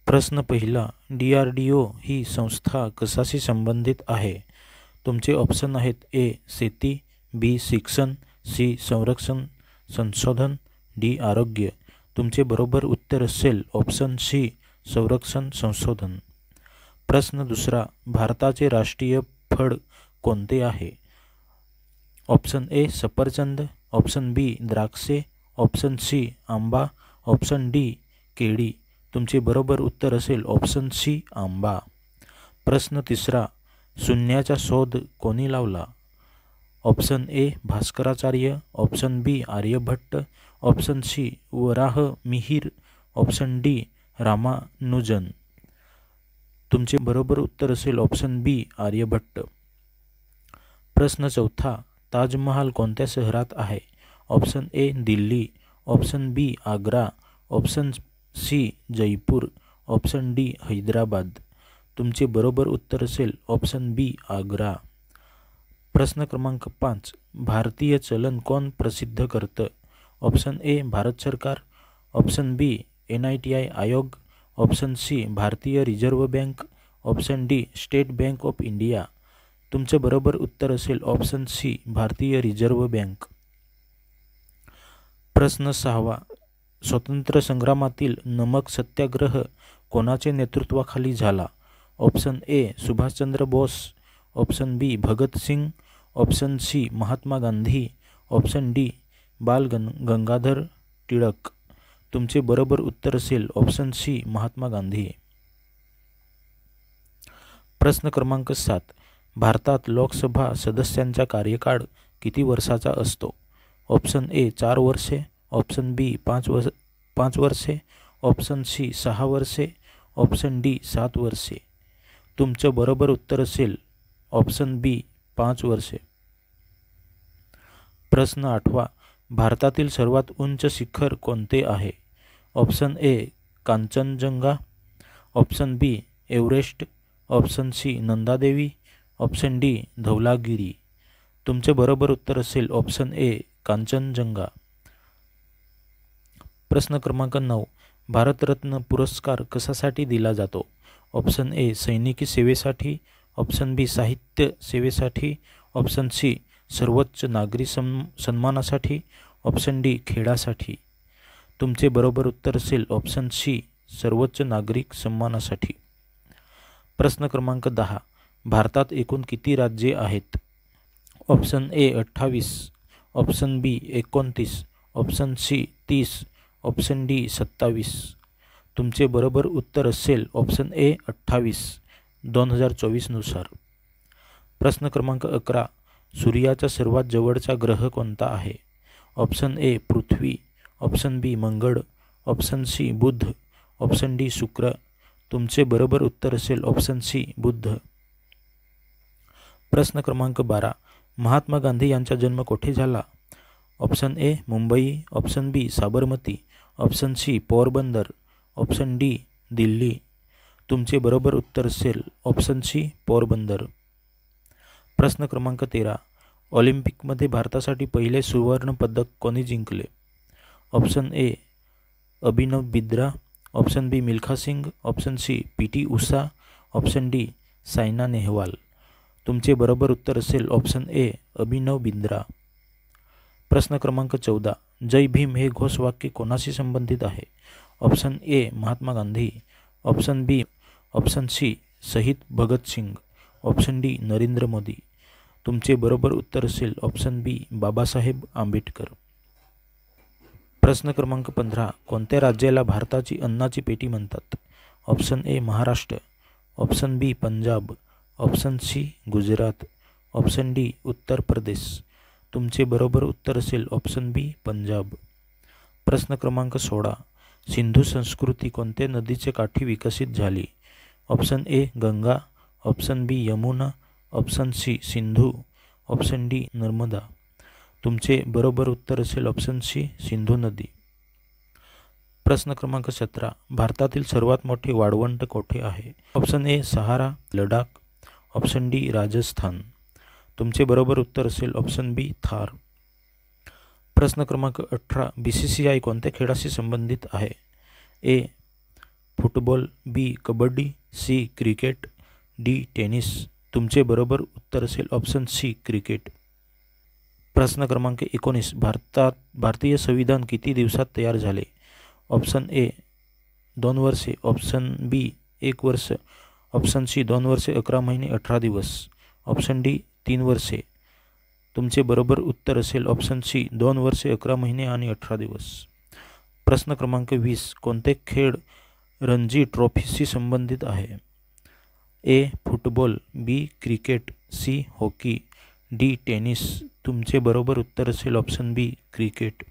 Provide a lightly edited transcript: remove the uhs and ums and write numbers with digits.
प्रश्न पहिला, DRDO ही संस्था कशाशी संबंधित आहे? तुमचे ऑप्शन आहेत ए शेती, बी शिक्षण, सी संरक्षण संशोधन, डी आरोग्य. तुमचे बरोबर उत्तर असेल ऑप्शन सी संरक्षण संशोधन. प्रश्न दुसरा, भारताचे राष्ट्रीय फळ कोणते आहे? ऑप्शन ए सफरचंद, ऑप्शन बी द्राक्षे, ऑप्शन सी आंबा, ऑप्शन डी केळी. तुमचे बरोबर उत्तर असेल ऑप्शन सी आंबा. प्रश्न तिसरा, शून्याचा शोध कोणी लावला? Option A Bhaskaracharya, option B Aryabhata, option C Varaha Mihira, option D Ramanujan. तुमचे बरोबर उत्तर असेल ऑप्शन बी आर्यभट्ट. प्रश्न चौथा, ताजमहाल कोणत्या शहरात आहे? Option A Delhi, option B Agra, option C Jaipur, option D Hyderabad. तुमचे बरोबर उत्तर असेल ऑप्शन बी आग्रा. प्रश्न क्रमांक 5, भारतीय चलन कोण प्रसिद्ध करतं? ऑप्शन ए भारत सरकार, option B NITI Aayog, option C भारतीय reserve bank, option D state bank of India. तुमचे बरोबर उत्तर असेल ऑप्शन सी भारतीय रिझर्व्ह बँक. प्रश्न 6, स्वातंत्र्य संग्रामातील नमक सत्याग्रह कोणाचे नेतृत्वाखाली झाला? Option A Subhash Chandra Bose, option B Bhagat Singh, option C Mahatma Gandhi, option D Bal Gangadhar Tilak. तुमचे बरोबर उत्तर असेल ऑप्शन सी महात्मा गांधी. प्रश्न क्रमांक 7, भारतात लोकसभा सदस्यांचा कार्यकाळ किती वर्षाचा असतो? ऑप्शन ए 4 वर्षे, ऑप्शन बी 5 वर्षे, ऑप्शन सी 6 वर्षे, ऑप्शन डी 7 वर्षे. तुमचं बरोबर उत्तर असेल ऑप्शन बी 5 वर्षे. प्रश्न 8, भारतातील सर्वात उंच शिखर कोणते आहे? Option A Kanchenjunga, option B Everest, option C Nanda Devi, option D Dhaulagiri. तुमचे बरोबर उत्तर असेल ऑप्शन ए कांचनजंगा. प्रश्न क्रमांक 9, भारतरत्न पुरस्कार कशासाठी दिला जातो? ऑप्शन ए सैनिकी सेवेसाठी, ऑप्शन बी साहित्य सेवेसाठी, ऑप्शन सी सर्वोच्च नागरी सन्मानासाठी, ऑप्शन डी खेळासाठी. तुमचे बरोबर उत्तर असेल ऑप्शन सी सर्वोच्च नागरिक सन्मानासाठी. प्रश्न क्रमांक 10, भारतात एकूण किती राज्ये आहेत? Option A 28, option B 29, option C 30, option D 27. तुमचे बरोबर उत्तर असेल ऑप्शन ए 28 2024 नुसार. प्रश्न क्रमांक 11, सूर्याचा सर्वात जवळचा ग्रह कोणता आहे? ऑप्शन ए पृथ्वी, ऑप्शन बी मंगळ, ऑप्शन सी बुध, ऑप्शन डी शुक्र. तुमचे बरोबर उत्तर असेल ऑप्शन सी बुध. प्रश्न क्रमांक 12, महात्मा गांधी यांचा जन्म कोठे झाला? Option A Mumbai, option B Sabarmati, option C Porbandar, option D Delhi. तुमचे बरोबर उत्तर असेल ऑप्शन सी पोरबंदर. प्रश्न क्रमांक 13, ऑलिम्पिकमध्ये भारतासाठी पहिले सुवर्ण पदक कोणी जिंकले? Option A Abhinav Bindra, option B Milkha Singh, option C PT Usha, option D Saina Nehwal. तुमचे बरोबर उत्तर असेल ऑप्शन ए अभिनव बिंद्रा. प्रश्न क्रमांक 14, जय भीम हे घोषवाक्य कोणाशी संबंधित आहे? Option A Mahatma Gandhi, option B option C शहीद भगतसिंग, ऑप्शन डी नरेंद्र मोदी. तुमचे बरोबर उत्तर असेल ऑप्शन बी बाबासाहेब आंबेडकर. प्रश्न क्रमांक 15, कोणत्या राज्याला भारताची अन्नाची पेटी म्हणतात? Option A Maharashtra, option B Punjab, option C Gujarat, option D Uttar Pradesh. तुमचे बरोबर उत्तर असेल ऑप्शन बी पंजाब. प्रश्न क्रमांक 16, सिंधू संस्कृती कोणत्या नदीच्या काठी विकसित झाली? Option A Ganga, option B Yamuna, option C Sindhu, option D Narmada. तुमचे बरोबर उत्तर असेल ऑप्शन सी सिंधू नदी. प्रश्न क्रमांक 17, भारतातील सर्वात मोठे वाळवंट कोठे आहे? ऑप्शन ए सहारा, लडाख, ऑप्शन डी राजस्थान. तुमचे बरोबर उत्तर असेल ऑप्शन बी थार. प्रश्न क्रमांक 18, BCCI कोणत्या खेळाशी संबंधित आहे? A football, B kabaddi, C cricket, D tennis. तुमचे बरोबर उत्तर असेल ऑप्शन सी क्रिकेट. प्रश्न क्रमांक 19. भारतीय संविधान किती दिवसात तयार झाले? ऑप्शन ए 2 वर्षे, ऑप्शन बी 1 वर्ष, ऑप्शन सी 2 वर्षे 11 महिने 18 दिवस, ऑप्शन डी 3 वर्षे. तुमचे बरोबर उत्तर असेल ऑप्शन सी 2 वर्षे 11 महिने आणि 18 दिवस. प्रश्न क्रमांक 20. कोणते खेळ रणजी ट्रॉफीशी संबंधित आहे? A football, B cricket, C hockey, D tennis. तुमचे बरोबर उत्तर असेल ऑप्शन बी क्रिकेट.